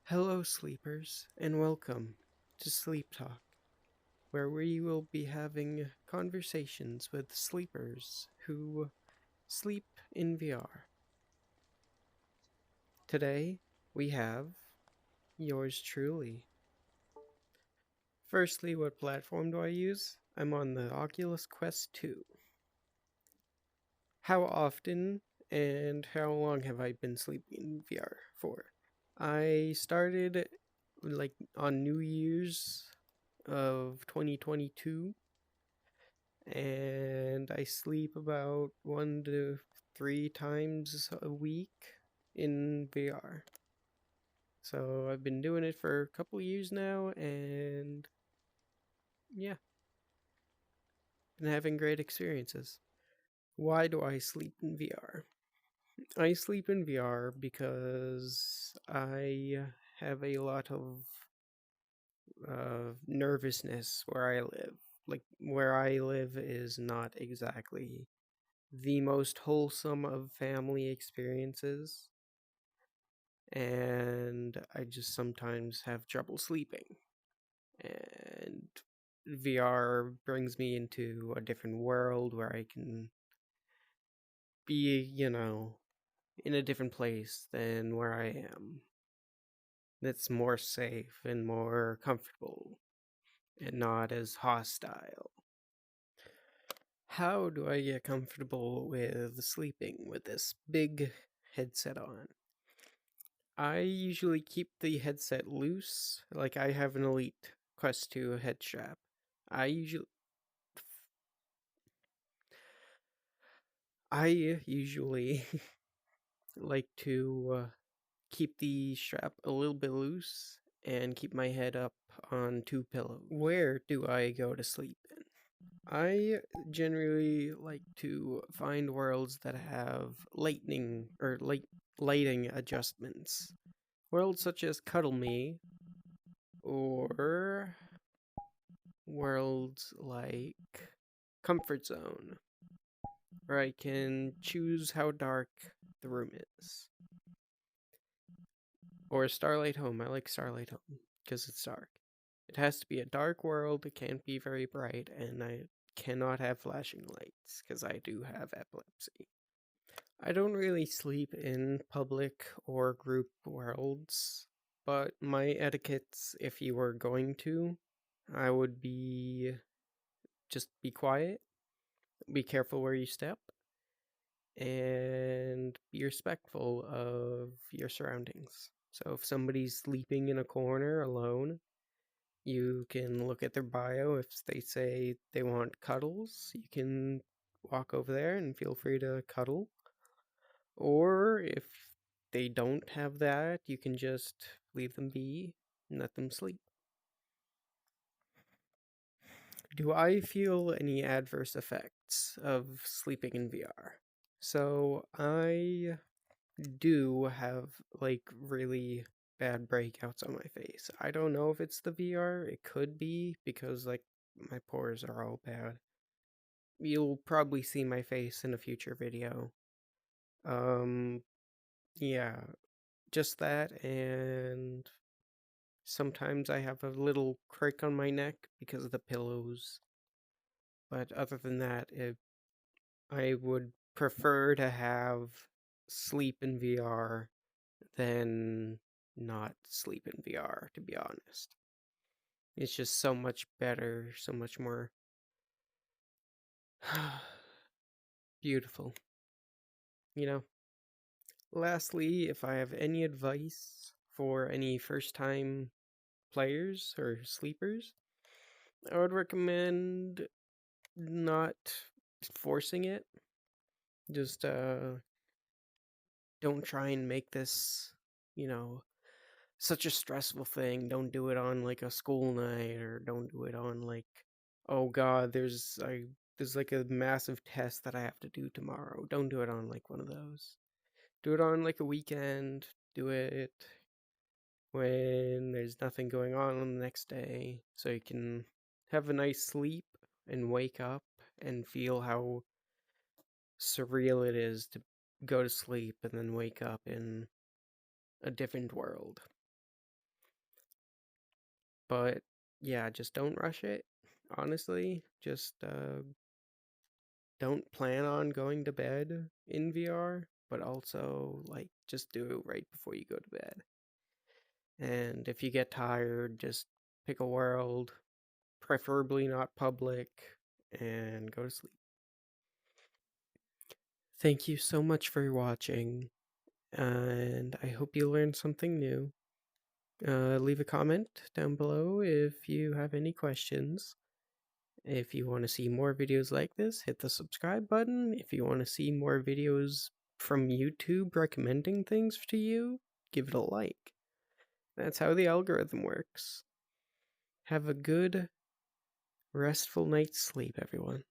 Hello, sleepers, and welcome to Sleep Talk, where we will be having conversations with sleepers who sleep in VR. Today, we have yours truly. Firstly, what platform do I use? I'm on the Oculus Quest 2. How often and how long have I been sleeping in VR for? I started on New Year's of 2022, and I sleep about 1 to 3 times a week in VR. So I've been doing it for a couple years now, and yeah, been having great experiences. Why do I sleep in VR? I sleep in VR because I have a lot of nervousness where I live. Like, where I live is not exactly the most wholesome of family experiences, and I just sometimes have trouble sleeping. And VR brings me into a different world where I can be, in a different place than where I am. That's more safe and more comfortable and not as hostile. How do I get comfortable with sleeping with this big headset on? I usually keep the headset loose. Like, I have an Elite Quest 2 head strap. I usually I usually like to keep the strap a little bit loose and keep my head up on two pillows. Where do I go to sleep in? I generally like to find worlds that have lighting adjustments. Worlds such as Cuddle Me, or worlds like Comfort Zone, where I can choose how dark the room is. Or Starlight Home. I like Starlight Home because it's dark. It has to be a dark world, it can't be very bright, and I cannot have flashing lights because I do have epilepsy. I don't really sleep in public or group worlds, but my etiquettes, if you were going to, I would be just be quiet, be careful where you step, and be respectful of your surroundings. So if somebody's sleeping in a corner alone, you can look at their bio. If they say they want cuddles, you can walk over there and feel free to cuddle. Or if they don't have that, you can just leave them be and let them sleep. Do I feel any adverse effects of sleeping in VR? So I do have like really bad breakouts on my face. I don't know if it's the VR. It could be because like my pores are all bad. You'll probably see my face in a future video. Um yeah, just that, and sometimes I have a little crick on my neck because of the pillows. But other than that, I would prefer to have sleep in VR than not sleep in VR, to be honest. It's just so much better, so much more beautiful. You know? Lastly, if I have any advice for any first time players or sleepers, I would recommend not forcing it. Just don't try and make this, you know, such a stressful thing. Don't do it on like a school night, or don't do it on like, oh god, there's like a massive test that I have to do tomorrow. Don't do it on like one of those. Do it on like a weekend. Do it when there's nothing going on the next day, so you can have a nice sleep and wake up and feel how surreal it is to go to sleep and then wake up in a different world. But yeah, just don't rush it. Honestly, just don't plan on going to bed in VR, but also like just do it right before you go to bed. And if you get tired, just pick a world, preferably not public, and go to sleep. Thank you so much for watching, and I hope you learned something new. Leave a comment down below if you have any questions. If you want to see more videos like this, hit the subscribe button. If you want to see more videos from YouTube recommending things to you, give it a like. That's how the algorithm works. Have a good, restful night's sleep, everyone.